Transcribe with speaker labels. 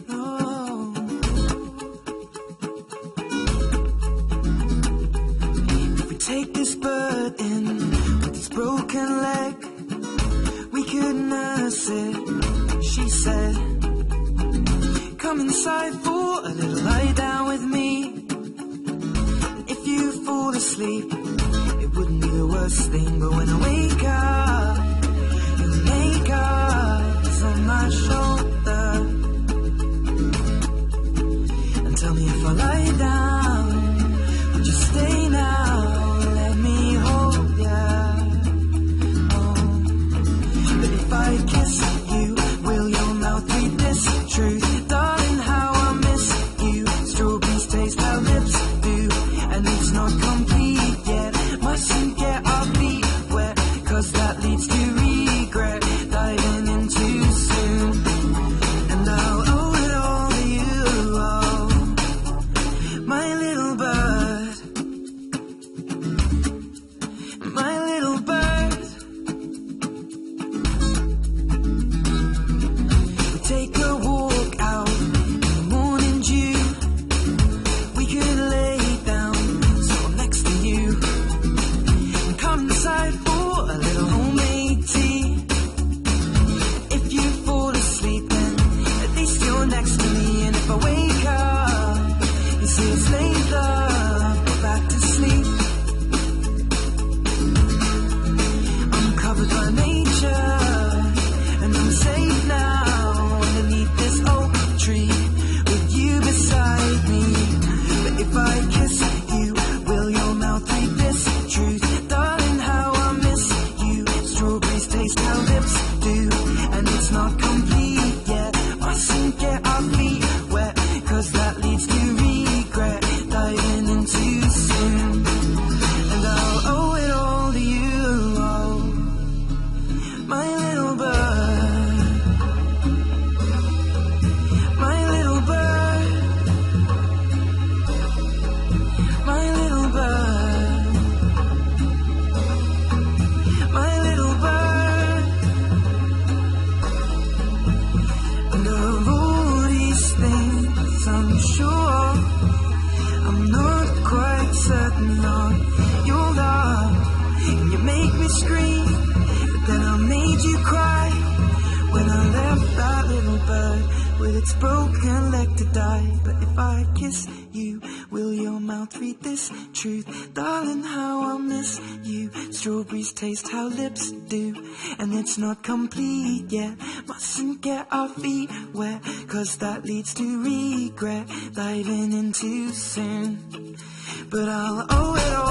Speaker 1: Oh. If we take this bird in with its broken leg, we could nurse it, she said. Come inside for a little lie down with me. If you fall asleep, it wouldn't be the worst thing. But when I wake up, your makeup is on my shoulder. And tell me if I lie down, would you stay now? Let me hold ya. Oh. But if I kiss you, will your mouth read this truth? Darling, how I miss you. Strawberries taste how lips do, and it's not complete yet. Mustn't get our feet wet, 'cause that leads to regret. Diving in too soon, and I'll owe it all to you. Oh, my little bird, my little bird. We take a walk out in the morning dew. We could lay down so I'm next to you, and come inside for a little homemade tea. If you fall asleep, then at least you're next to me. And if I wake up, you see it's late, love, go back to sleep. I'm covered by nature, and I'm safe now underneath this oak tree with you beside me. But if I kiss you, will your mouth read this truth? Darling, how I miss you. Strawberries taste how lips do, and it's not complete yet. Mustn't get our feet wet, 'cause that leads to regret. Diving in too soon, and I'll owe it all to you. Oh, my little bird, my little bird, my little bird, my little bird. And of all these things, I'm sure I'm not quite certain of your love. And you make me scream, but then I made you cry when I left that little bird with its broken leg to die. But if I kiss you, will your mouth read this truth? Darling, how I miss you. Strawberries taste how lips do, and it's not complete yet. Mustn't get our feet wet, 'cause that leads to regret. Diving in too soon, but I'll owe it all